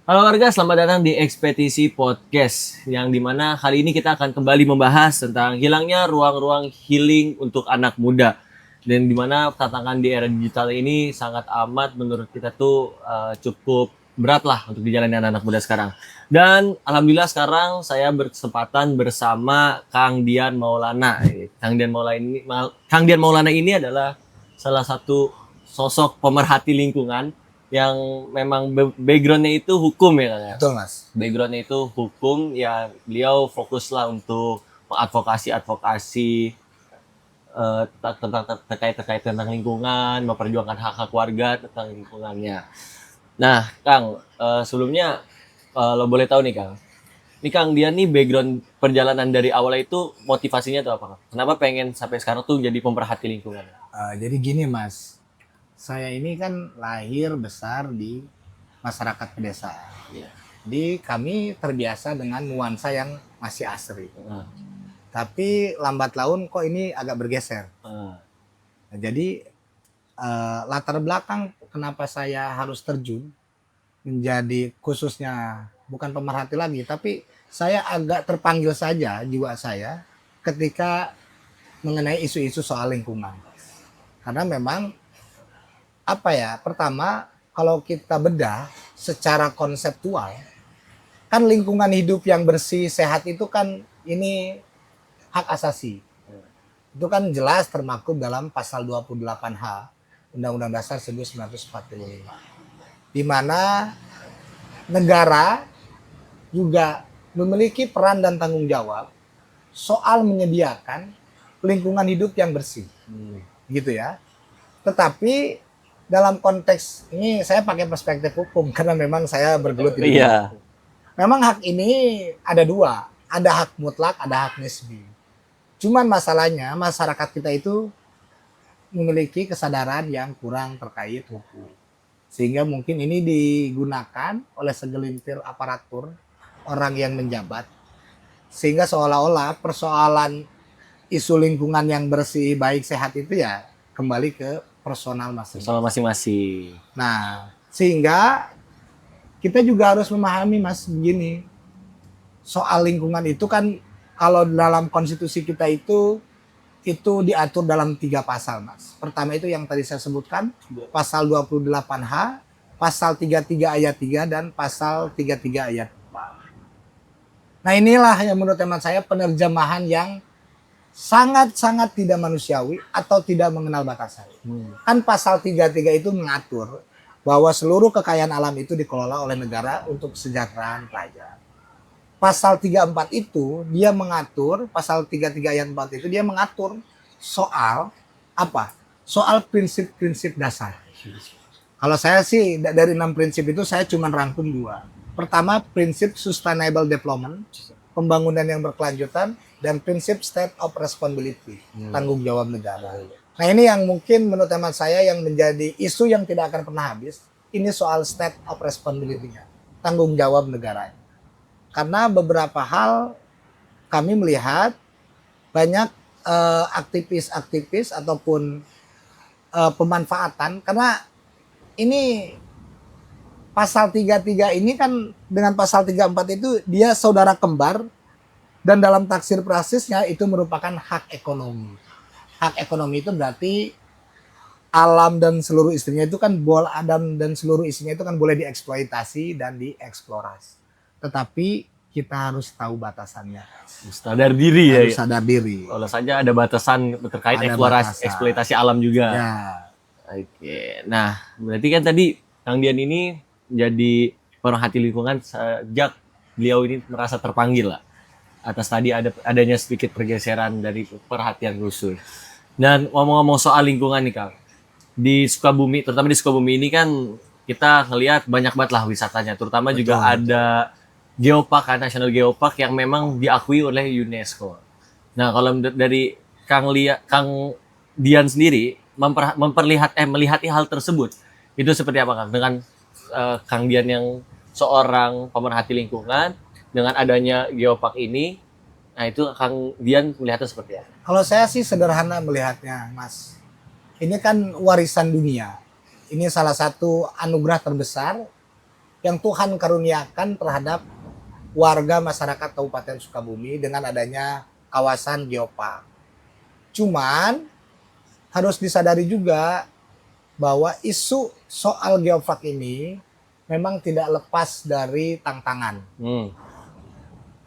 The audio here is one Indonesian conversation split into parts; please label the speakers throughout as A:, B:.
A: Halo warga, selamat datang di Ekspedisi Podcast yang dimana kali ini kita akan kembali membahas tentang hilangnya ruang-ruang healing untuk anak muda dan dimana tantangan di era digital ini sangat amat menurut kita tuh cukup berat lah untuk dijalani anak-anak muda sekarang. Dan alhamdulillah sekarang saya berkesempatan bersama Kang Dian Maulana. Kang Dian Maulana ini adalah salah satu sosok pemerhati lingkungan yang memang backgroundnya itu hukum ya kan ya.
B: Betul mas.
A: Backgroundnya itu hukum ya, beliau fokuslah untuk mengadvokasi terkait tentang lingkungan, memperjuangkan hak-hak warga tentang lingkungannya. Nah, Kang, sebelumnya lo boleh tahu nih Kang. Ini Kang dia nih background perjalanan dari awal itu motivasinya tuh apa Kang? Kenapa pengen sampai sekarang tuh jadi pemerhati lingkungan?
B: Jadi gini mas, saya ini kan lahir besar di masyarakat pedesaan.
A: Iya.
B: Jadi kami terbiasa dengan nuansa yang masih asri.
A: Nah,
B: Tapi lambat laun kok ini agak bergeser.
A: nah,
B: Nah, jadi latar belakang kenapa saya harus terjun menjadi khususnya bukan pemerhati lagi, tapi saya agak terpanggil saja jiwa saya ketika mengenai isu-isu soal lingkungan. Karena memang apa ya, pertama kalau kita bedah secara konseptual, kan lingkungan hidup yang bersih sehat itu kan ini hak asasi. Itu kan jelas termaktub dalam pasal 28H Undang-Undang Dasar 1945, di mana negara juga memiliki peran dan tanggung jawab soal menyediakan lingkungan hidup yang bersih, gitu ya. Tetapi dalam konteks ini saya pakai perspektif hukum karena memang saya bergelut di dunia
A: iya.
B: hukum. Memang hak ini ada dua, ada hak mutlak, ada hak nisbi. Cuman masalahnya masyarakat kita itu memiliki kesadaran yang kurang terkait hukum. Sehingga mungkin ini digunakan oleh segelintir aparatur orang yang menjabat. Sehingga seolah-olah persoalan isu lingkungan yang bersih, baik, sehat itu ya kembali ke personal masing-masing.
A: Soal masing-masing.
B: Nah, sehingga kita juga harus memahami mas begini, soal lingkungan itu kan kalau dalam konstitusi kita itu diatur dalam 3 pasal mas. Pertama itu yang tadi saya sebutkan, pasal 28H, pasal 33 ayat 3 dan pasal 33 ayat 4. Nah inilah yang menurut teman saya penerjemahan yang sangat-sangat tidak manusiawi atau tidak mengenal batasan. Kan pasal 33 itu mengatur bahwa seluruh kekayaan alam itu dikelola oleh negara untuk kesejahteraan rakyat. Pasal 34 itu dia mengatur, pasal 33 ayat 4 itu dia mengatur soal apa? Soal prinsip-prinsip dasar. Kalau saya sih dari 6 prinsip itu saya cuma rangkum 2. Pertama, prinsip sustainable development, pembangunan yang berkelanjutan, dan prinsip state of responsibility, tanggung jawab negara. Nah ini yang mungkin menurut teman saya yang menjadi isu yang tidak akan pernah habis, ini soal state of responsibility-nya, tanggung jawab negara. Karena beberapa hal kami melihat banyak aktivis-aktivis ataupun pemanfaatan, karena ini pasal 33 ini kan dengan pasal 34 itu dia saudara kembar dan dalam taksir prasisnya itu merupakan hak ekonomi. Hak ekonomi itu berarti alam dan seluruh isinya itu kan boleh dieksploitasi dan dieksplorasi. Tetapi kita harus tahu batasannya.
A: Sadar diri ya.
B: Harus sadar diri.
A: Kalau saja ada batasan terkait eksploitasi alam juga.
B: Ya.
A: Oke. Nah, berarti kan tadi Kang Dian ini menjadi pemerhati lingkungan sejak beliau ini merasa terpanggil lah. Atas tadi adanya sedikit pergeseran dari perhatian khusus. Dan ngomong-ngomong soal lingkungan nih Kang. Di Sukabumi, terutama di Sukabumi ini kan kita ngelihat banyak banget lah wisatanya. Terutama
B: Betul.
A: juga ada Geopark kan, National Geopark yang memang diakui oleh UNESCO. Nah, kalau dari Kang Dian sendiri melihat hal tersebut, itu seperti apa Kang? Dengan Kang Dian yang seorang pemerhati lingkungan, dengan adanya Geopark ini, nah itu Kang Dian melihatnya seperti apa?
B: Kalau saya sih sederhana melihatnya, Mas. Ini kan warisan dunia. Ini salah satu anugerah terbesar yang Tuhan karuniakan terhadap warga masyarakat Kabupaten Sukabumi dengan adanya kawasan geopark. Cuman harus disadari juga bahwa isu soal geopark ini memang tidak lepas dari tantangan.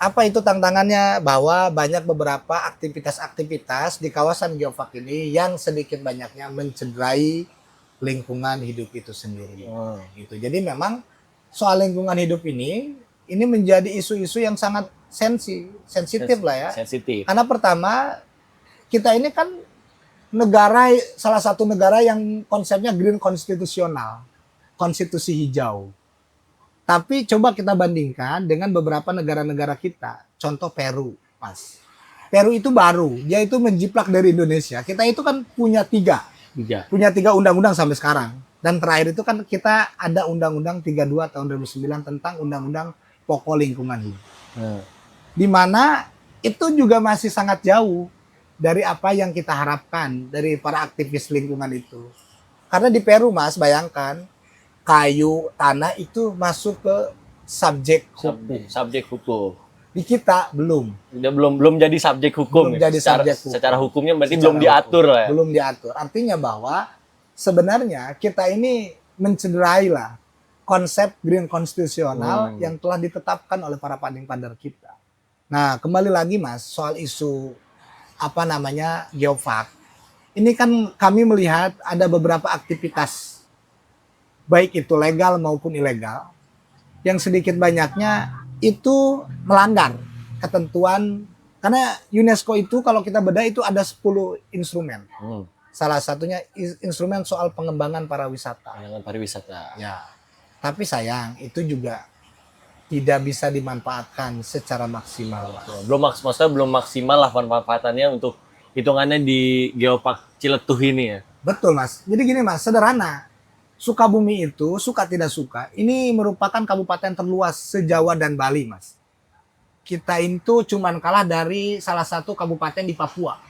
B: Apa itu tantangannya? Bahwa banyak beberapa aktivitas-aktivitas di kawasan geopark ini yang sedikit banyaknya mencederai lingkungan hidup itu sendiri. Gitu. Jadi memang soal lingkungan hidup ini menjadi isu-isu yang sangat sensitif lah ya.
A: Sensitif.
B: Karena pertama, kita ini kan salah satu negara yang konsepnya green konstitusional, konstitusi hijau. Tapi coba kita bandingkan dengan beberapa negara-negara kita. Contoh Peru, Mas. Peru itu baru, dia itu menjiplak dari Indonesia. Kita itu kan punya tiga undang-undang sampai sekarang. Dan terakhir itu kan kita ada Undang-Undang 32 tahun 2009 tentang Undang-Undang Pokok Lingkungan Hidup. Di mana itu juga masih sangat jauh dari apa yang kita harapkan dari para aktivis lingkungan itu. Karena di Peru, Mas, bayangkan kayu, tanah itu masuk ke subjek
A: hukum.
B: Di kita belum.
A: Belum jadi subjek hukum.
B: Belum jadi subjek hukum.
A: Secara hukumnya berarti belum diatur lah ya.
B: Belum diatur. Artinya bahwa sebenarnya kita ini mencederai lah konsep green konstitusional yang telah ditetapkan oleh para panding-pandar kita. Nah, kembali lagi Mas, soal isu geopark. Ini kan kami melihat ada beberapa aktivitas baik itu legal maupun ilegal, yang sedikit banyaknya itu melanggar ketentuan, karena UNESCO itu kalau kita bedah itu ada 10 instrumen. Salah satunya instrumen soal pengembangan pariwisata. Ya. Tapi sayang itu juga tidak bisa dimanfaatkan secara maksimal.
A: Maksudnya belum maksimal lah pemanfaatannya untuk hitungannya di geopark Ciletuh ini ya.
B: Betul Mas. Jadi gini Mas, sederhana. Sukabumi itu, suka tidak suka, ini merupakan kabupaten terluas se-Jawa dan Bali, Mas. Kita itu cuman kalah dari salah satu kabupaten di Papua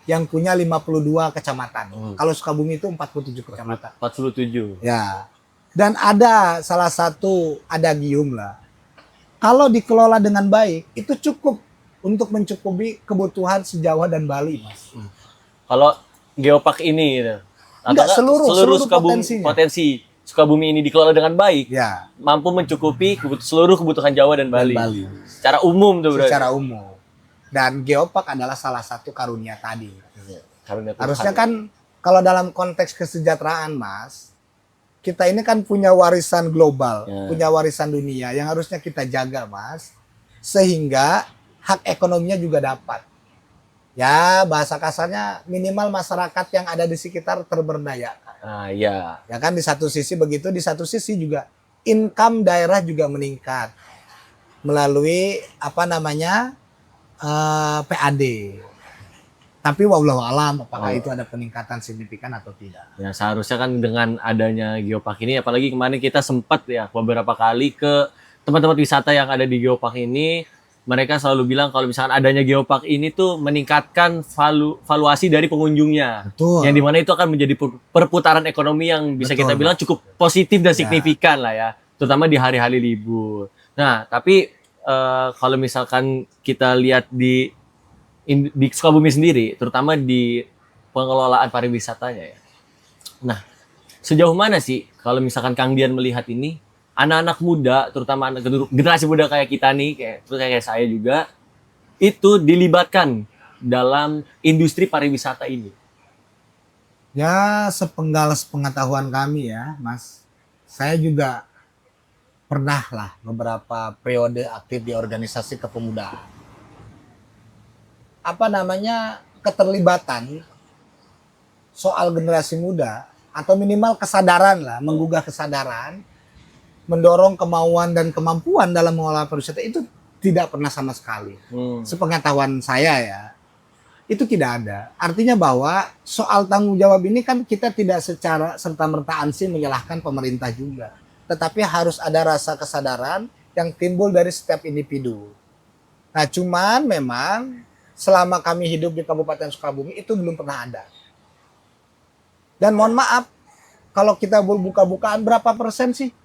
B: yang punya 52 kecamatan. Kalau Sukabumi itu 47 kecamatan.
A: 47.
B: Ya. Dan ada salah satu adagium lah. Kalau dikelola dengan baik, itu cukup untuk mencukupi kebutuhan se-Jawa dan Bali, Mas.
A: Kalau geopark ini gitu.
B: Enggak, seluruh
A: potensi Sukabumi ini dikelola dengan baik,
B: ya,
A: mampu mencukupi seluruh kebutuhan Jawa dan Bali. Secara umum tuh berarti.
B: Secara umum. Dan geopark adalah salah satu karunia tadi. Harusnya kan kalau dalam konteks kesejahteraan, Mas, kita ini kan punya warisan global, punya warisan dunia yang harusnya kita jaga, Mas, sehingga hak ekonominya juga dapat. Ya, bahasa kasarnya minimal masyarakat yang ada di sekitar terberdayakan.
A: Iya.
B: Ya kan, di satu sisi begitu, di satu sisi juga income daerah juga meningkat melalui PAD. Tapi wallahu alam apakah itu ada peningkatan signifikan atau tidak.
A: Ya, seharusnya kan dengan adanya geopark ini, apalagi kemarin kita sempat ya beberapa kali ke tempat-tempat wisata yang ada di geopark ini. Mereka selalu bilang kalau misalkan adanya geopark ini tuh meningkatkan valuasi dari pengunjungnya.
B: Betul.
A: Yang dimana itu akan menjadi perputaran ekonomi yang bisa kita bilang cukup positif dan signifikan lah ya. Terutama di hari-hari libur. Nah, tapi kalau misalkan kita lihat di Sukabumi sendiri, terutama di pengelolaan pariwisatanya ya. Nah, sejauh mana sih kalau misalkan Kang Dian melihat ini, anak-anak muda, terutama generasi muda kayak kita nih, kayak saya juga, itu dilibatkan dalam industri pariwisata ini?
B: Ya, sepenggal sepengetahuan kami ya, Mas. Saya juga pernah lah beberapa periode aktif di organisasi kepemudaan. Keterlibatan soal generasi muda, atau minimal kesadaran lah, menggugah kesadaran, mendorong kemauan dan kemampuan dalam mengelola pariwisata itu tidak pernah sama sekali. Sepengetahuan saya ya, itu tidak ada. Artinya bahwa soal tanggung jawab ini kan kita tidak secara serta-merta ansih menyalahkan pemerintah juga. Tetapi harus ada rasa kesadaran yang timbul dari setiap individu. Nah, cuman memang selama kami hidup di Kabupaten Sukabumi itu belum pernah ada. Dan mohon maaf, kalau kita buka-bukaan berapa persen sih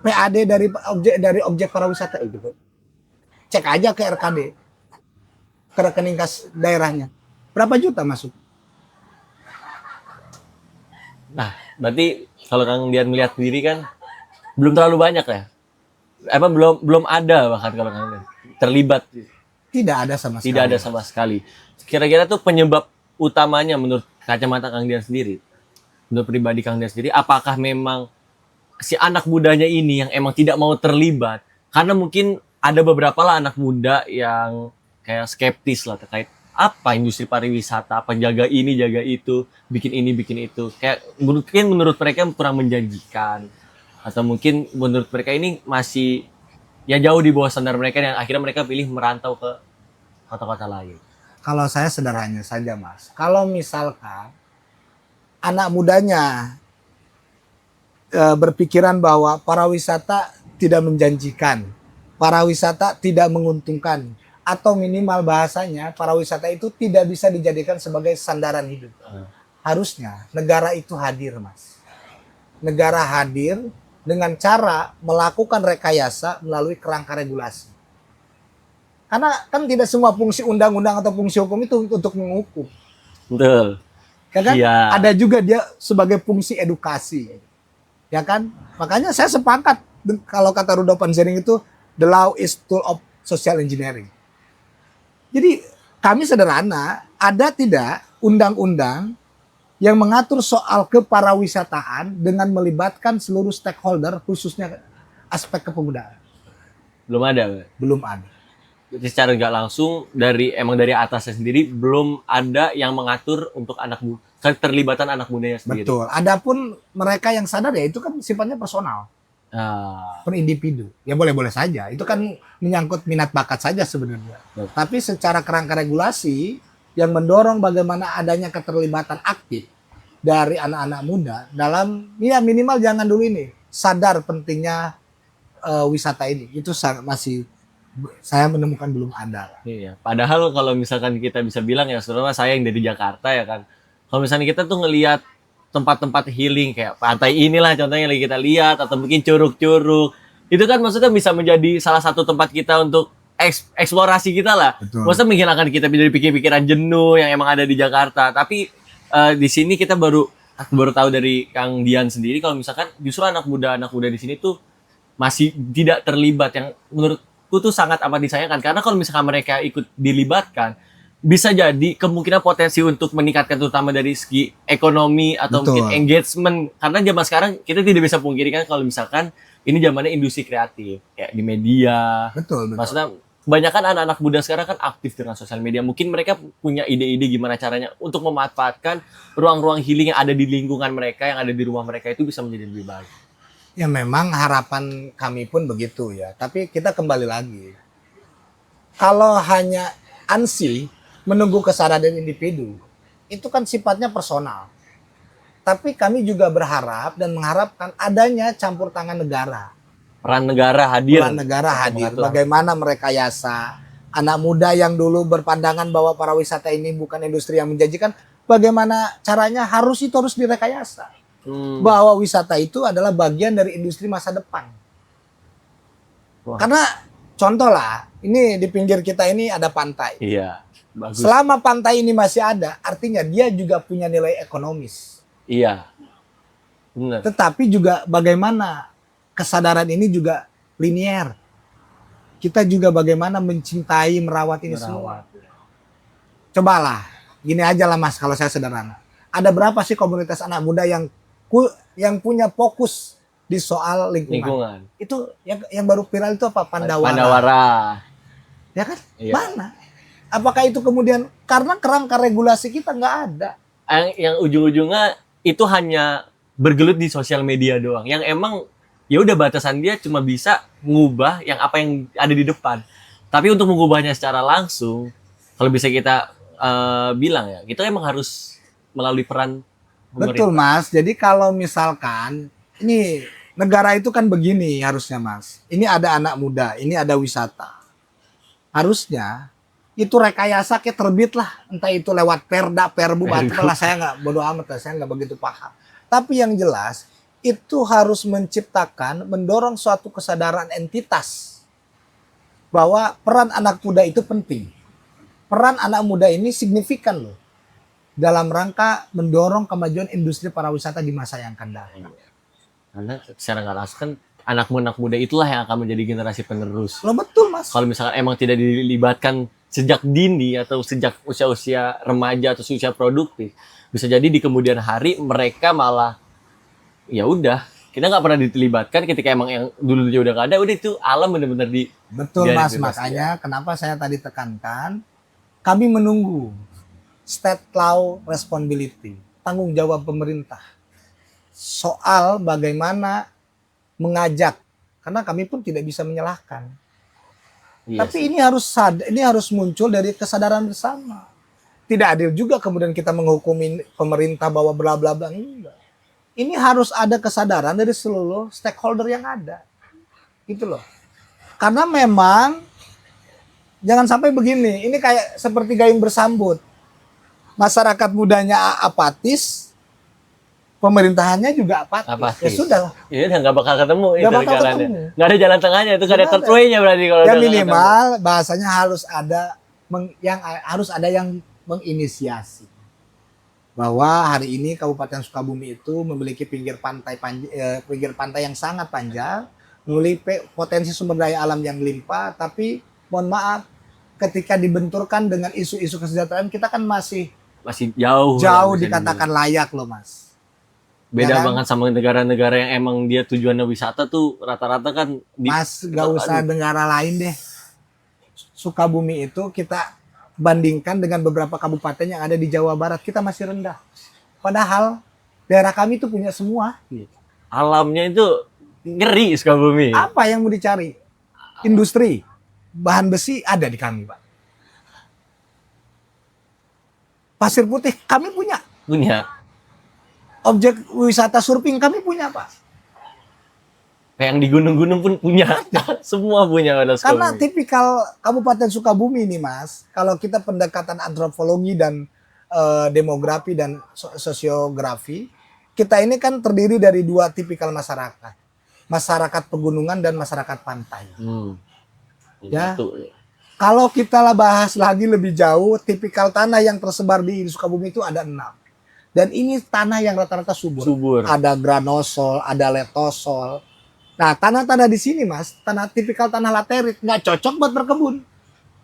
B: PAD dari objek pariwisata itu. Cek aja ke RKD, ke rekening kas daerahnya. Berapa juta masuk?
A: Nah, berarti kalau Kang Dian melihat sendiri kan belum terlalu banyak ya. Belum ada bahkan kalau Kang Dian terlibat.
B: Tidak ada sama sekali.
A: Tidak ada sama sekali. Kira-kira tuh penyebab utamanya menurut kacamata Kang Dian sendiri, menurut pribadi Kang Dian sendiri, apakah memang si anak mudanya ini yang emang tidak mau terlibat? Karena mungkin ada beberapa lah anak muda yang kayak skeptis lah terkait apa industri pariwisata, apa jaga ini, jaga itu, bikin ini, bikin itu. Kayak mungkin menurut mereka kurang menjanjikan. Atau mungkin menurut mereka ini masih ya jauh di bawah standar mereka dan akhirnya mereka pilih merantau ke kota-kota lain.
B: Kalau saya sederhana saja, Mas. Kalau misalkan anak mudanya berpikiran bahwa pariwisata tidak menjanjikan, pariwisata tidak menguntungkan, atau minimal bahasanya pariwisata itu tidak bisa dijadikan sebagai sandaran hidup. Harusnya negara itu hadir, Mas. Negara hadir dengan cara melakukan rekayasa melalui kerangka regulasi. Karena kan tidak semua fungsi undang-undang atau fungsi hukum itu untuk menghukum.
A: Betul.
B: Ya kan?
A: Iya.
B: Ada juga dia sebagai fungsi edukasi. Ya kan? Makanya saya sepakat kalau kata Rudolf Panzering itu the law is tool of social engineering. Jadi kami sederhana, ada tidak undang-undang yang mengatur soal keparawisataan dengan melibatkan seluruh stakeholder khususnya aspek kepemudaan?
A: Belum ada, Mbak.
B: Belum ada.
A: Jadi secara nggak langsung dari atasnya sendiri belum ada yang mengatur untuk keterlibatan anak mudanya sendiri.
B: Betul. Adapun mereka yang sadar ya itu kan sifatnya personal. Per individu. Ya boleh-boleh saja. Itu kan menyangkut minat bakat saja sebenarnya.
A: Betul.
B: Tapi secara kerangka regulasi yang mendorong bagaimana adanya keterlibatan aktif dari anak-anak muda dalam ya minimal jangan dulu ini sadar pentingnya wisata ini. Itu masih saya menemukan belum ada.
A: Iya. Padahal kalau misalkan kita bisa bilang ya, saudara saya yang dari Jakarta ya kan. Kalau misalnya kita tuh ngelihat tempat-tempat healing kayak pantai inilah contohnya lagi kita lihat atau mungkin curug-curug. Itu kan maksudnya bisa menjadi salah satu tempat kita untuk eksplorasi kita lah.
B: Betul.
A: Maksudnya menghilangkan kita dari pikiran jenuh yang emang ada di Jakarta. Tapi di sini kita baru tahu dari Kang Dian sendiri kalau misalkan justru anak muda di sini tuh masih tidak terlibat, yang menurutku tuh sangat amat disayangkan. Karena kalau misalkan mereka ikut dilibatkan, bisa jadi kemungkinan potensi untuk meningkatkan terutama dari segi ekonomi atau
B: Betul.
A: mungkin engagement. Karena zaman sekarang kita tidak bisa pungkiri kan kalau misalkan ini zamannya industri kreatif kayak di media.
B: Betul.
A: Maksudnya kebanyakan anak-anak muda sekarang kan aktif dengan sosial media. Mungkin mereka punya ide-ide gimana caranya untuk memanfaatkan ruang-ruang healing yang ada di lingkungan mereka, yang ada di rumah mereka itu bisa menjadi lebih baik.
B: Ya memang harapan kami pun begitu ya. Tapi kita kembali lagi. Kalau hanya ANSI menunggu kesadaran individu, itu kan sifatnya personal. Tapi kami juga berharap dan mengharapkan adanya campur tangan negara.
A: Peran negara hadir.
B: Peran negara hadir.
A: Mengatur.
B: Bagaimana merekayasa anak muda yang dulu berpandangan bahwa pariwisata ini bukan industri yang menjanjikan, bagaimana caranya harus direkayasa. Bahwa wisata itu adalah bagian dari industri masa depan.
A: Wah.
B: Karena contoh lah, ini di pinggir kita ini ada pantai.
A: Iya, bagus.
B: Selama pantai ini masih ada, artinya dia juga punya nilai ekonomis.
A: Iya, benar.
B: Tetapi juga bagaimana kesadaran ini juga linier. Kita juga bagaimana mencintai, merawat ini semua. Cobalah, gini aja lah Mas, kalau saya sederhana. Ada berapa sih komunitas anak muda yang punya fokus di soal lingkungan? Itu yang baru viral itu apa? Pandawara. Ya kan?
A: Iya.
B: Mana? Apakah itu kemudian karena kerangka regulasi kita nggak ada?
A: Yang ujung-ujungnya itu hanya bergelut di sosial media doang. Yang emang ya udah batasan dia cuma bisa mengubah yang apa yang ada di depan. Tapi untuk mengubahnya secara langsung, kalau bisa kita bilang ya, kita emang harus melalui peran pemerintah.
B: Betul Mas. Jadi kalau misalkan ini negara itu kan begini harusnya Mas. Ini ada anak muda, ini ada wisata. Harusnya itu rekayasa kayak terbit lah, entah itu lewat perda, perbu, lah saya nggak bodo amat, saya nggak begitu paham. Tapi yang jelas itu harus menciptakan, mendorong suatu kesadaran entitas bahwa peran anak muda itu penting. Peran anak muda ini signifikan loh dalam rangka mendorong kemajuan industri pariwisata di masa yang akan datang.
A: Karena secara nggak langsung kan anak muda itulah yang akan menjadi generasi penerus.
B: Loh betul Mas.
A: Kalau misalkan emang tidak dilibatkan sejak dini atau sejak usia-usia remaja atau usia produktif, bisa jadi di kemudian hari mereka malah ya udah, kita nggak pernah dilibatkan ketika emang yang dulu udah nggak ada, udah itu alam benar-benar di.
B: Betul
A: biarin
B: Mas,
A: bebas,
B: makanya kenapa saya tadi tekankan kami menunggu state law responsibility, tanggung jawab pemerintah soal bagaimana mengajak, karena kami pun tidak bisa menyalahkan.
A: Iya
B: Tapi
A: sih.
B: ini harus muncul dari kesadaran bersama. Tidak adil juga kemudian kita menghukumi pemerintah bahwa bla bla bla, enggak. Ini harus ada kesadaran dari seluruh stakeholder yang ada. Gitu loh. Karena memang jangan sampai begini, ini kayak seperti gayung bersambut. Masyarakat mudanya apatis, pemerintahannya juga apatis.
A: Apatis.
B: Ya sudah.
A: Iya udah nggak bakal ketemu
B: Nggak
A: itu
B: bakal
A: jalannya.
B: ketemu.
A: Nggak ada jalan tengahnya, itu nggak ada
B: Nggak
A: third
B: ada.
A: way-nya berarti kalau
B: Ya
A: udah nggak
B: minimal bahasanya harus ada harus ada yang menginisiasi. Bahwa hari ini Kabupaten Sukabumi itu memiliki pinggir pantai yang sangat panjang, memiliki potensi sumber daya alam yang limpah, tapi mohon maaf ketika dibenturkan dengan isu-isu kesejahteraan kita kan masih
A: masih jauh
B: jauh
A: lah, bisa
B: dikatakan layak loh Mas.
A: beda
B: Ya kan?
A: banget sama negara-negara yang emang dia tujuannya wisata tuh rata-rata kan
B: Mas gak usah negara lain deh. Sukabumi itu kita bandingkan dengan beberapa kabupaten yang ada di Jawa Barat, kita masih rendah. Padahal daerah kami itu punya semua.
A: alamnya itu ngeri Sukabumi.
B: Apa yang mau dicari? Industri, bahan besi ada di kami, Pak. Pasir putih kami punya.
A: Punya
B: Objek wisata surfing kami punya, Pak.
A: kayak yang di gunung-gunung pun punya. Semua punya ada
B: Karena
A: Sukabumi.
B: tipikal Kabupaten Sukabumi ini, Mas, kalau kita pendekatan antropologi dan demografi dan sosiografi, kita ini kan terdiri dari dua tipikal masyarakat. Masyarakat pegunungan dan masyarakat pantai. Ya.
A: Itu.
B: Kalau kita lah bahas lagi lebih jauh, tipikal tanah yang tersebar di Sukabumi itu ada 6. Dan ini tanah yang rata-rata subur.
A: Subur.
B: Ada granosol, ada letosol. Nah, tanah-tanah di sini, Mas, tipikal tanah laterit, nggak cocok buat berkebun,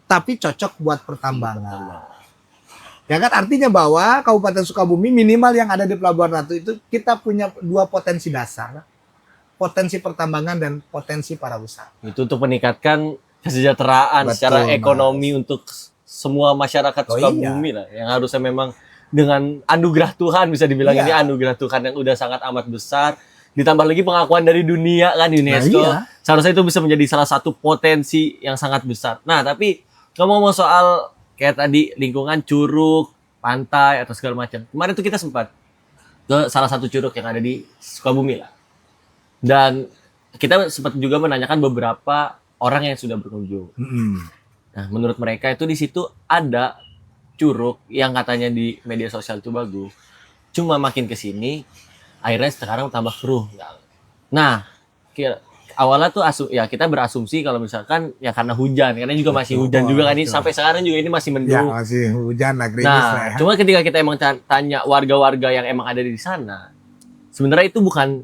B: tapi cocok buat pertambangan. Ya kan, artinya bahwa Kabupaten Sukabumi minimal yang ada di Pelabuhan Ratu itu kita punya dua potensi dasar, potensi pertambangan dan potensi pariwisata.
A: Itu untuk meningkatkan kesejahteraan
B: Betul,
A: secara
B: Mas.
A: ekonomi untuk semua masyarakat
B: Oh,
A: Sukabumi lah, yang harusnya memang dengan anugerah Tuhan, bisa dibilang
B: Iya.
A: ini anugerah Tuhan yang udah sangat amat besar, ditambah lagi pengakuan dari dunia kan UNESCO.
B: Nah, iya.
A: Seharusnya itu bisa menjadi salah satu potensi yang sangat besar. Nah, tapi ngomong soal kayak tadi lingkungan curug, pantai atau segala macam. Kemarin tuh kita sempat ke salah satu curug yang ada di Sukabumi lah. Dan kita sempat juga menanyakan beberapa orang yang sudah berkunjung. Nah, menurut mereka itu di situ ada curug yang katanya di media sosial itu bagus. Cuma makin ke sini airnya sekarang tambah keruh. Nah, awalnya tuh kita berasumsi kalau misalkan ya karena hujan, karena juga masih hujan juga kan ini
B: betul.
A: sampai sekarang juga ini masih
B: Ya,
A: mendung.
B: masih hujan lah, gerimis
A: Nah,
B: lah ya.
A: cuma ketika kita emang tanya warga-warga yang emang ada di sana, sebenarnya itu bukan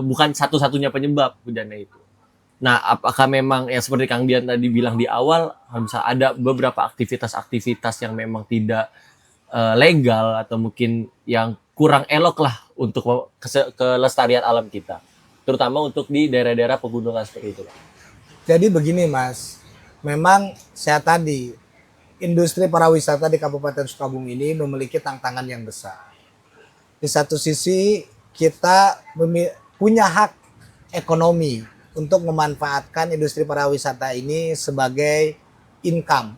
A: bukan satu-satunya penyebab hujannya itu. Nah, apakah memang yang seperti Kang Dian tadi bilang di awal, bisa ada beberapa aktivitas-aktivitas yang memang tidak legal atau mungkin yang kurang elok lah untuk kelestarian alam kita, terutama untuk di daerah-daerah pegunungan seperti itu.
B: Jadi begini Mas, memang saya tadi, industri pariwisata di Kabupaten Sukabumi ini memiliki tantangan yang besar. Di satu sisi kita punya hak ekonomi untuk memanfaatkan industri pariwisata ini sebagai income.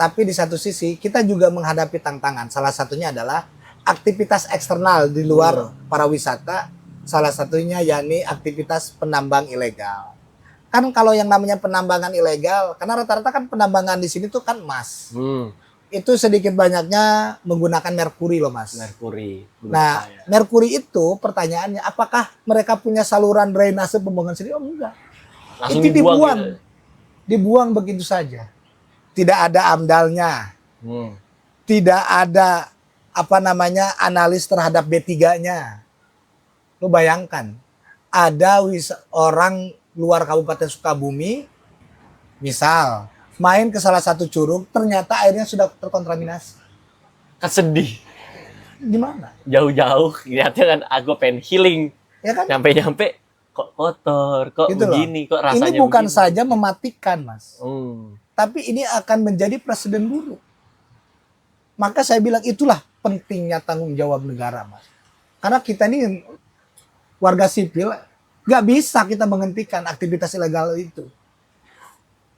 B: Tapi di satu sisi kita juga menghadapi tantangan. Salah satunya adalah aktivitas eksternal di luar pariwisata. Salah satunya yakni aktivitas penambang ilegal. Kan kalau yang namanya penambangan ilegal, karena rata-rata kan penambangan di sini tuh kan emas. itu sedikit banyaknya menggunakan merkuri loh Mas.
A: Merkuri.
B: Nah, merkuri itu pertanyaannya apakah mereka punya saluran drainase pembuangan sendiri? Oh enggak.
A: Langsung
B: Itu
A: dibuang. Gitu.
B: Dibuang begitu saja. Tidak ada amdalnya.
A: Hmm.
B: Tidak ada analis terhadap B3-nya. Lo bayangkan, ada orang luar Kabupaten Sukabumi, misal main ke salah satu curug, ternyata airnya sudah terkontaminasi.
A: Kesedih.
B: Gimana?
A: Jauh-jauh, lihatnya kan aku pengen healing.
B: Ya kan?
A: Nyampe-nyampe kok kotor, kok
B: Gitu
A: begini, kok rasanya
B: ini bukan
A: begini.
B: saja mematikan, Mas.
A: Hmm.
B: Tapi ini akan menjadi presiden buruk. Maka saya bilang itulah pentingnya tanggung jawab negara, Mas. Karena kita ini warga sipil, nggak bisa kita menghentikan aktivitas ilegal itu.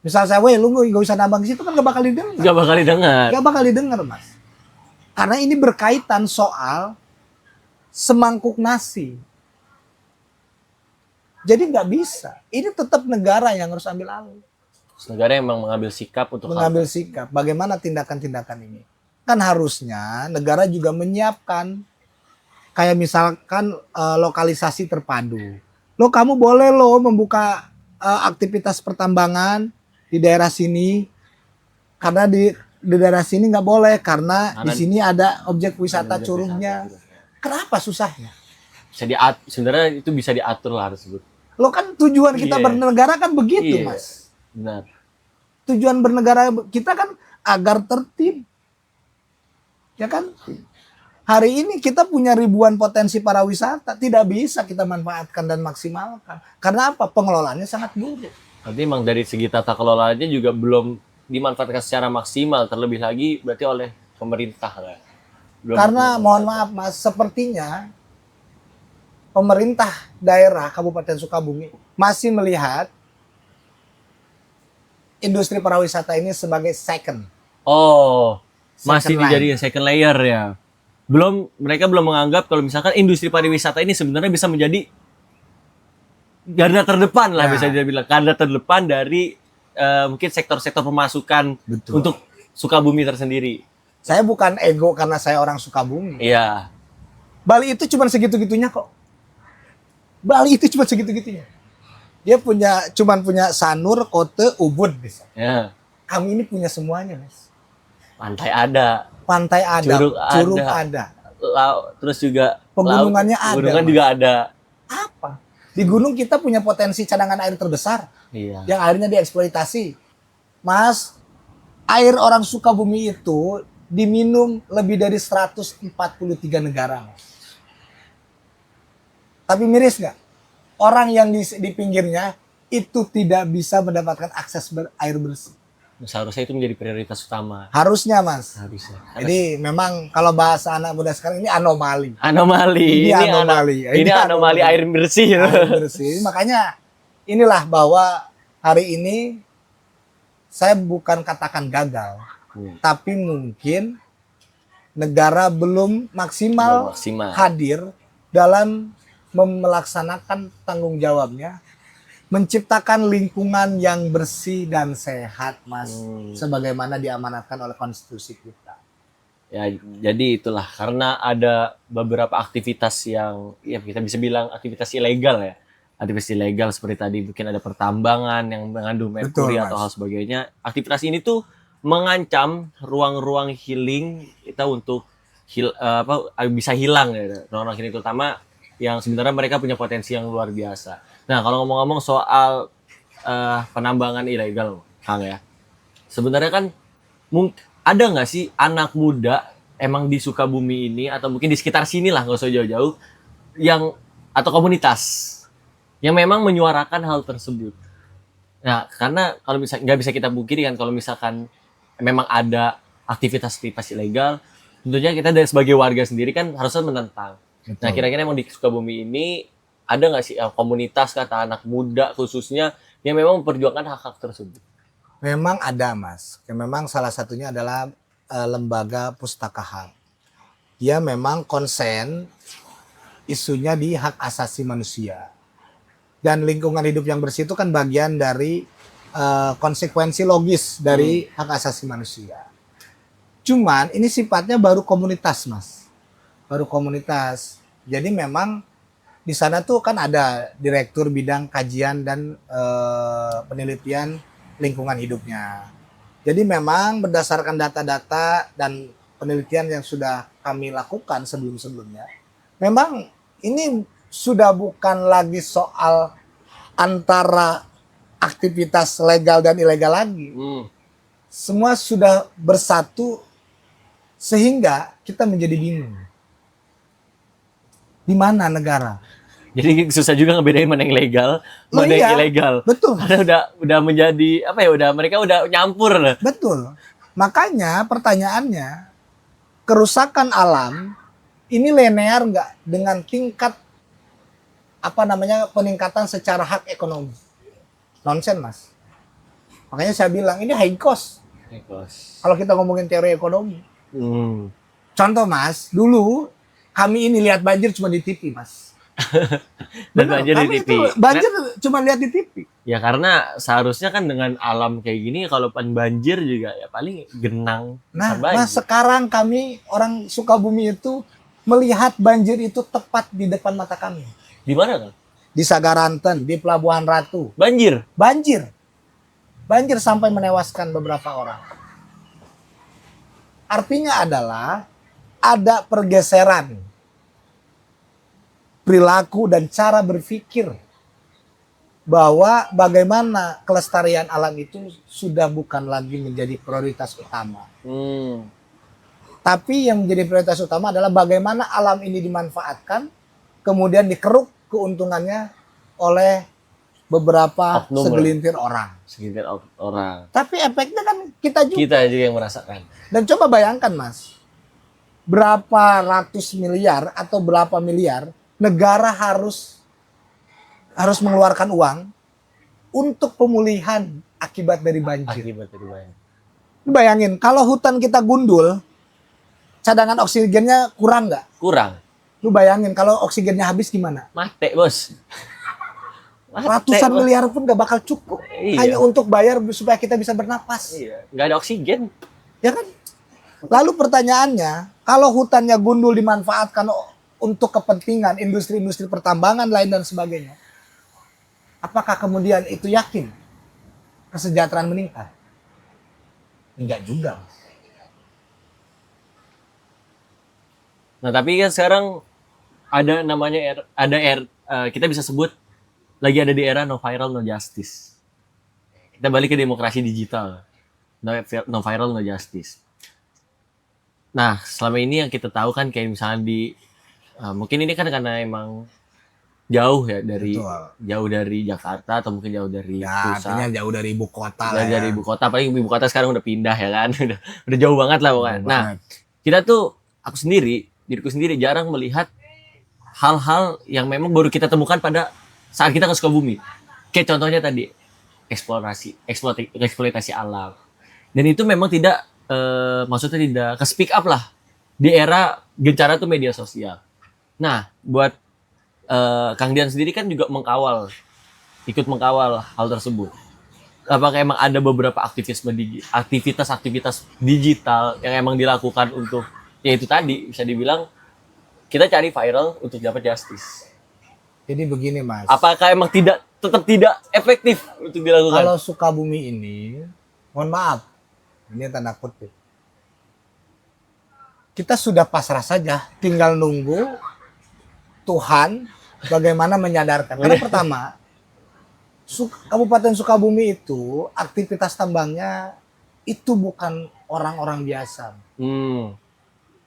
B: Misal saya, lu nggak usah nambang di situ kan nggak bakal didengar.
A: Gak bakal didengar.
B: Nggak bakal didengar, Mas. Karena ini berkaitan soal semangkuk nasi. Jadi nggak bisa. Ini tetap negara yang harus ambil alih.
A: Negara emang mengambil sikap untuk
B: mengambil sikap. Bagaimana tindakan-tindakan ini? Kan harusnya negara juga menyiapkan kayak misalkan lokalisasi terpadu. Lo kamu boleh lo membuka aktivitas pertambangan di daerah sini karena di daerah sini nggak boleh karena di sini ada objek wisata curugnya. Kenapa susahnya?
A: bisa diatur, sebenarnya itu bisa diatur lah harus.
B: Lo kan tujuan kita bernegara kan begitu, Mas.
A: Benar.
B: Tujuan bernegara kita kan agar tertib. Ya kan? Hari ini kita punya ribuan potensi para wisata, tidak bisa kita manfaatkan dan maksimalkan. Karena apa? Pengelolaannya sangat buruk.
A: Berarti emang dari segi tata kelolanya juga belum dimanfaatkan secara maksimal, terlebih lagi berarti oleh pemerintah lah.
B: Karena mohon maaf Mas, sepertinya pemerintah daerah Kabupaten Sukabumi masih melihat industri pariwisata ini sebagai second.
A: Oh, masih
B: Second line.
A: dijadiin second layer ya. Mereka belum menganggap kalau misalkan industri pariwisata ini sebenarnya bisa menjadi garda terdepan lah, bisa dibilang garda terdepan dari mungkin sektor-sektor pemasukan.
B: Betul.
A: Untuk Sukabumi tersendiri.
B: Saya bukan ego karena saya orang Sukabumi.
A: Iya.
B: Bali itu cuma segitu-gitunya kok. Bali itu cuma segitu-gitunya. Dia cuman punya Sanur, Kote, Ubud bisa.
A: Ya.
B: Kami ini punya semuanya, Mas.
A: Pantai ada,
B: Pantai ada, curug ada.
A: Terus juga
B: pegunungannya ada.
A: Pegunungan juga ada.
B: Apa? Di gunung kita punya potensi cadangan air terbesar.
A: Iya.
B: Yang airnya dieksploitasi. Mas, air orang Sukabumi itu diminum lebih dari 143 negara, Mas. Tapi miris nggak? Orang yang di pinggirnya itu tidak bisa mendapatkan akses air bersih.
A: Seharusnya itu menjadi prioritas utama.
B: Harusnya, Mas.
A: Harusnya.
B: Jadi memang kalau bahasa anak muda sekarang ini anomali.
A: Anomali.
B: Ini anomali.
A: Ini anomali air bersih.
B: Air bersih. Makanya inilah bahwa hari ini saya bukan katakan gagal, tapi mungkin negara belum maksimal hadir dalam melaksanakan tanggung jawabnya, menciptakan lingkungan yang bersih dan sehat, Mas, sebagaimana diamanatkan oleh konstitusi kita.
A: Ya, jadi itulah karena ada beberapa aktivitas yang ya kita bisa bilang aktivitas ilegal ya. Aktivitas ilegal seperti tadi mungkin ada pertambangan yang mengandung merkuri atau hal sebagainya. Aktivitas ini tuh mengancam ruang-ruang healing kita untuk bisa hilang ya. Ruang-ruang healing terutama yang sebenarnya mereka punya potensi yang luar biasa. Nah, kalau ngomong-ngomong soal penambangan ilegal, Kang ya. Sebenarnya kan ada nggak sih anak muda emang di Sukabumi ini atau mungkin di sekitar sini lah, nggak usah jauh-jauh, yang atau komunitas yang memang menyuarakan hal tersebut. Nah, karena kalau misalnya nggak bisa kita pungkiri kan kalau misalkan memang ada aktivitas-aktivitas ilegal, tentunya kita dari sebagai warga sendiri kan harusnya menentang. Betul. Nah, kira-kira emang di Sukabumi ini ada nggak sih komunitas kata anak muda khususnya yang memang memperjuangkan hak-hak tersebut?
B: Memang ada, Mas. Memang salah satunya adalah lembaga Pustaka HAM. Dia memang konsen isunya di hak asasi manusia. Dan lingkungan hidup yang bersih itu kan bagian dari konsekuensi logis dari hak asasi manusia. Cuman ini sifatnya baru komunitas, Mas. Baru komunitas. Jadi memang di sana tuh kan ada direktur bidang kajian dan penelitian lingkungan hidupnya. Jadi memang berdasarkan data-data dan penelitian yang sudah kami lakukan sebelum-sebelumnya, memang ini sudah bukan lagi soal antara aktivitas legal dan ilegal lagi. Semua sudah bersatu sehingga kita menjadi bingung. Di mana negara?
A: Jadi susah juga ngebedain mana yang legal, mana yang ilegal.
B: Betul.
A: Karena udah menjadi apa ya? Mereka udah nyampur lah.
B: Betul. Makanya pertanyaannya, kerusakan alam ini linear nggak dengan tingkat peningkatan secara hak ekonomi? Nonsen, Mas. Makanya saya bilang ini high cost. Kalau kita ngomongin teori ekonomi. Contoh, Mas, dulu kami ini lihat banjir cuma di TV, Mas.
A: Dan banjir di TV.
B: Banjir cuma lihat di TV.
A: Ya karena seharusnya kan dengan alam kayak gini, kalau banjir juga ya paling genang.
B: Nah, sekarang kami orang Sukabumi itu melihat banjir itu tepat di depan mata kami.
A: Di mana kan?
B: Di Sagaranten, di Pelabuhan Ratu.
A: Banjir.
B: Banjir sampai menewaskan beberapa orang. Artinya adalah ada pergeseran perilaku dan cara berpikir bahwa bagaimana kelestarian alam itu sudah bukan lagi menjadi prioritas utama. Tapi yang menjadi prioritas utama adalah bagaimana alam ini dimanfaatkan, kemudian dikeruk keuntungannya oleh beberapa segelintir orang. Tapi efeknya kan kita juga.
A: Kita juga yang merasakan.
B: Dan coba bayangkan, Mas, berapa ratus miliar atau berapa miliar negara harus mengeluarkan uang untuk pemulihan akibat dari banjir. Bayangin, kalau hutan kita gundul, cadangan oksigennya kurang nggak?
A: Kurang.
B: Lu bayangin kalau oksigennya habis gimana?
A: Mati, Bos.
B: Ratusan miliar pun gak bakal cukup. Iya. Hanya untuk bayar supaya kita bisa bernapas.
A: Iya. Gak ada oksigen.
B: Ya kan? Lalu pertanyaannya, kalau hutannya gundul dimanfaatkan untuk kepentingan industri-industri pertambangan lain dan sebagainya, apakah kemudian itu yakin kesejahteraan meningkat? Enggak juga.
A: Nah, tapi kan sekarang ada namanya kita bisa sebut lagi ada di era no viral no justice. Kita balik ke demokrasi digital. No viral no justice. Nah, selama ini yang kita tahu kan kayak misalnya mungkin ini kan karena emang jauh ya dari Jakarta atau mungkin jauh dari pusat.
B: Artinya jauh dari ibu kota
A: lah. Dari ibu kota, paling ibu kota sekarang udah pindah ya kan. udah jauh banget lah pokoknya. Nah, kita tuh diriku sendiri jarang melihat hal-hal yang memang baru kita temukan pada saat kita ke Sukabumi. Kayak contohnya tadi eksploitasi alam. Dan itu memang tidak maksudnya tidak ke speak up lah di era gencara tuh media sosial. Nah, buat Kang Dian sendiri kan juga ikut mengkawal hal tersebut. Apakah emang ada beberapa aktivitas digital yang emang dilakukan untuk ya itu tadi bisa dibilang kita cari viral untuk dapat justice.
B: Jadi begini, Mas.
A: Apakah emang tetap tidak efektif untuk dilakukan?
B: Kalau Sukabumi ini, mohon maaf, ini tanda kutip. Kita sudah pasrah saja, tinggal nunggu Tuhan bagaimana menyadarkan. Karena pertama, Kabupaten Sukabumi itu aktivitas tambangnya itu bukan orang-orang biasa.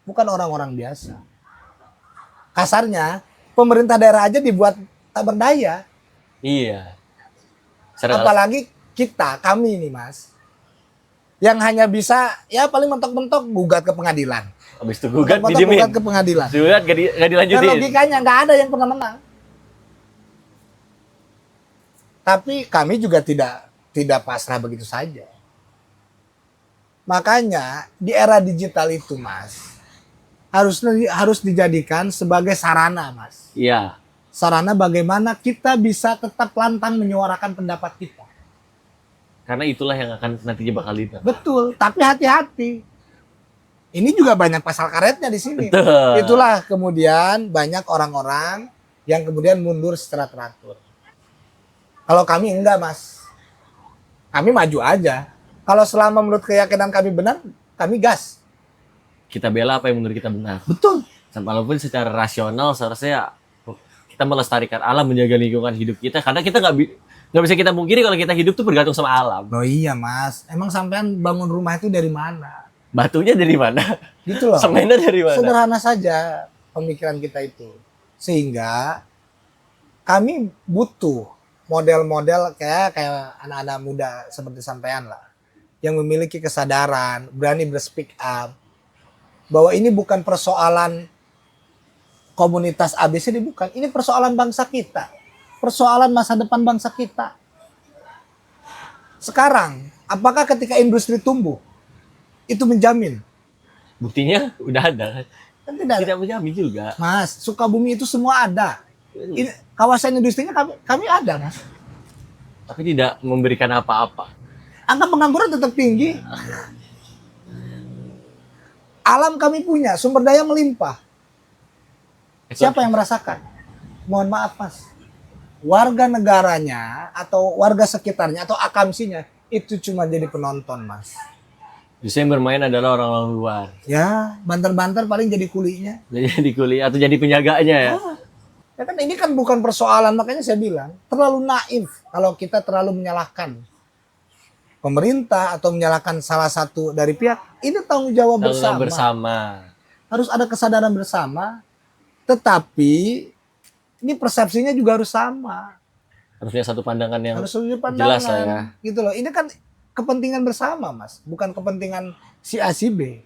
B: Bukan orang-orang biasa. Kasarnya, pemerintah daerah aja dibuat tak berdaya.
A: Iya.
B: Apalagi kami ini, Mas, yang hanya bisa ya paling mentok-mentok gugat ke pengadilan.
A: Habis itu gugat
B: ke pengadilan.
A: Gugat gak dilanjutin.
B: Dan logikanya nggak ada yang pernah menang. Tapi kami juga tidak pasrah begitu saja. Makanya di era digital itu, Mas, harus dijadikan sebagai sarana, Mas.
A: Iya.
B: Sarana bagaimana kita bisa tetap lantang menyuarakan pendapat kita.
A: Karena itulah yang akan nantinya bakal didengar.
B: Betul, tapi hati-hati. Ini juga banyak pasal karetnya di sini.
A: Betul.
B: Itulah kemudian banyak orang-orang yang kemudian mundur secara teratur. Kalau kami enggak, Mas. Kami maju aja. Kalau selama menurut keyakinan kami benar, kami gas.
A: Kita bela apa yang menurut kita benar.
B: Betul.
A: Walaupun secara rasional seharusnya kita melestarikan alam, menjaga lingkungan hidup kita, karena kita nggak bisa kita mungkiri kalau kita hidup tuh bergantung sama alam.
B: Oh iya, Mas. Emang sampean bangun rumah itu dari mana?
A: Batunya dari mana?
B: Gitu loh.
A: Semennya dari mana?
B: Sederhana saja pemikiran kita itu. Sehingga kami butuh model-model kayak anak-anak muda seperti sampean lah. Yang memiliki kesadaran, berani berspeak up. Bahwa ini bukan persoalan komunitas ABCD, bukan. Ini persoalan bangsa kita. Persoalan masa depan bangsa kita. Sekarang, apakah ketika industri tumbuh, itu menjamin?
A: Buktinya udah ada.
B: Kan tidak ada.
A: Tidak menjamin juga.
B: Mas, Sukabumi itu semua ada. Ini, kawasan industrinya kami ada, Mas.
A: Tapi tidak memberikan apa-apa.
B: Angka pengangguran tetap tinggi. Alam kami punya, sumber daya melimpah. Siapa yang merasakan? Mohon maaf, Mas. Warga negaranya atau warga sekitarnya atau akamsinya itu cuma jadi penonton, Mas.
A: Justru yang bermain adalah orang-orang luar.
B: Ya, banter-banter paling jadi kulinya.
A: Jadi kuli atau jadi penjaganya ya.
B: Ya kan ini kan bukan persoalan, makanya saya bilang terlalu naif kalau kita terlalu menyalahkan pemerintah atau menyalahkan salah satu dari pihak. Ini tanggung jawab bersama. Harus ada kesadaran bersama. Tetapi ini persepsinya juga harus sama.
A: Harusnya satu pandangan yang
B: Harus sudut
A: jelas lah ya.
B: pandangan. Gitu loh. Ini kan kepentingan bersama, Mas, bukan kepentingan si A si B.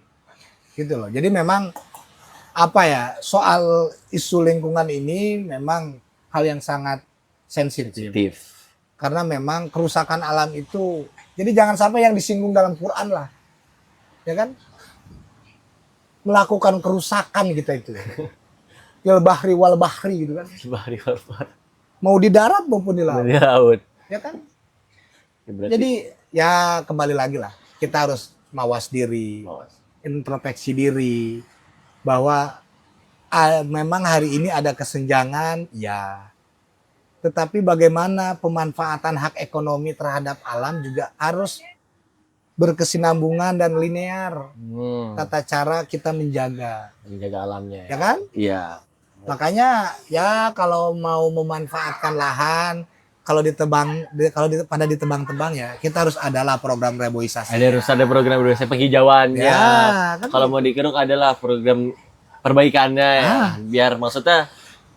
B: Gitu loh. Jadi memang apa ya, soal isu lingkungan ini memang hal yang sangat sensitif. Karena memang kerusakan alam itu, jadi jangan sampai yang disinggung dalam Quran lah. Ya kan? Melakukan kerusakan kita itu. Fil bahri wal bahri gitu kan.
A: Bahari warfar.
B: Mau di darat maupun di laut.
A: Di laut.
B: Ya kan?
A: Ya, berarti
B: Jadi ya kembali lagi lah. Kita harus mawas diri, introspeksi diri. Bahwa memang hari ini ada kesenjangan, ya. Tetapi bagaimana pemanfaatan hak ekonomi terhadap alam juga harus berkesinambungan dan linear. Tata cara kita menjaga
A: alamnya.
B: ya kan?
A: Iya.
B: Makanya ya kalau mau memanfaatkan lahan, kalau pada ditebang-tebang ya kita harus adalah program reboisasi.
A: Harus ada program reboisasi penghijauannya.
B: Ya, kan
A: Kalau mau dikeruk adalah program perbaikannya ya. Biar maksudnya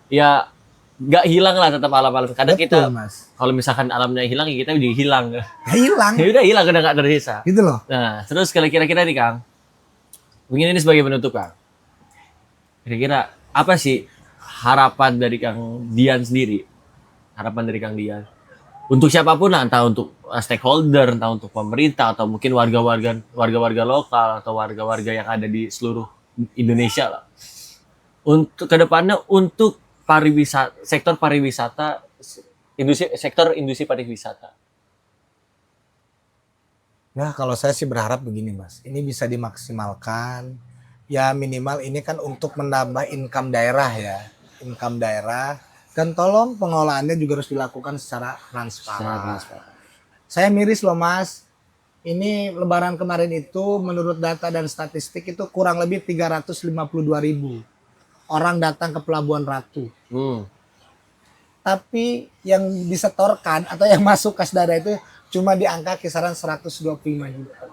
A: ya nggak hilang lah tetap alam-alam. Kadang
B: betul,
A: kita
B: Mas.
A: kalau misalkan alamnya hilang ya kita juga hilang.
B: Ya, hilang.
A: Ya udah hilang, udah nggak tersisa.
B: Gitu loh.
A: Nah, terus kira-kira nih Kang, mungkin ini sebagai penutup Kang. Kira-kira apa sih harapan dari Kang Dian sendiri? Harapan dari Kang Dian untuk siapapun lah, entah untuk stakeholder, entah untuk pemerintah atau mungkin warga-warga lokal atau warga-warga yang ada di seluruh Indonesia lah. Untuk kedepannya untuk sektor pariwisata, sektor industri pariwisata.
B: Ya kalau saya sih berharap begini, Mas. Ini bisa dimaksimalkan. Ya minimal ini kan untuk menambah income daerah ya. Income daerah. Dan tolong pengelolaannya juga harus dilakukan secara transparan. Saya miris loh, Mas. Ini lebaran kemarin itu menurut data dan statistik itu kurang lebih 352.000 orang datang ke Pelabuhan Ratu. Tapi yang disetorkan atau yang masuk kas daerah itu cuma di angka kisaran 125 juta.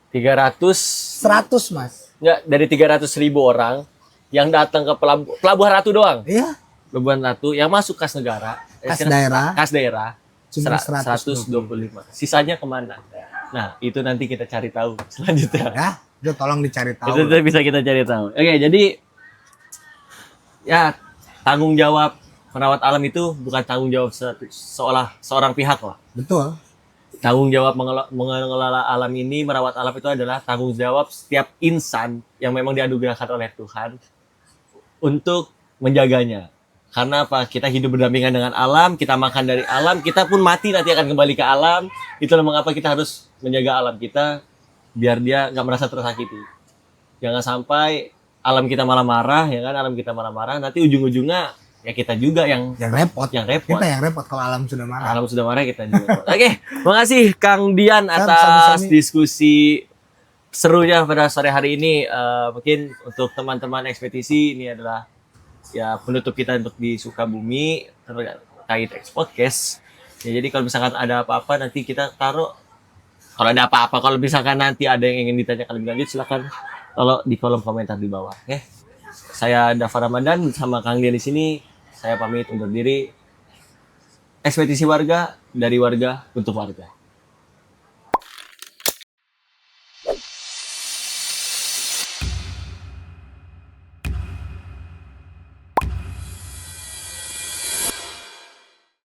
B: 100, Mas.
A: Enggak, dari 300.000 orang yang datang ke Pelabuhan Ratu doang.
B: Iya.
A: Pelabuhan Ratu yang masuk kas negara, kas daerah
B: cuma
A: 125. Sisanya kemana? Nah, itu nanti kita cari tahu selanjutnya.
B: Ya, itu tolong dicari tahu.
A: Itu bisa kita cari tahu. Oke, jadi ya tanggung jawab merawat alam itu bukan tanggung jawab seorang pihak lah.
B: Betul.
A: Tanggung jawab mengelola alam ini, merawat alam itu adalah tanggung jawab setiap insan yang memang dianugerahkan oleh Tuhan untuk menjaganya. Karena apa? Kita hidup berdampingan dengan alam, kita makan dari alam, kita pun mati nanti akan kembali ke alam. Itulah mengapa kita harus menjaga alam kita biar dia nggak merasa tersakiti. Jangan sampai alam kita malah marah, ya kan? Alam kita malah marah. Nanti ujung-ujungnya ya kita juga yang
B: repot.
A: repot.
B: Kita yang repot kalau alam sudah marah.
A: Alam sudah marah, kita juga. Oke, makasih Kang Dian atas
B: Sami-sami.
A: diskusi serunya pada sore hari ini. Mungkin untuk teman-teman ekspedisi ini adalah ya penutup kita untuk di Sukabumi terkait Podcast. Ya, jadi kalau misalkan ada apa-apa nanti kita taruh. Kalau ada apa-apa, kalau misalkan nanti ada yang ingin ditanyakan lebih lanjut, silakan kalau di kolom komentar di bawah. Oke, saya Dava Ramadan bersama Kang Dian di sini. Saya pamit undur diri. Ekspedisi warga dari warga untuk warga.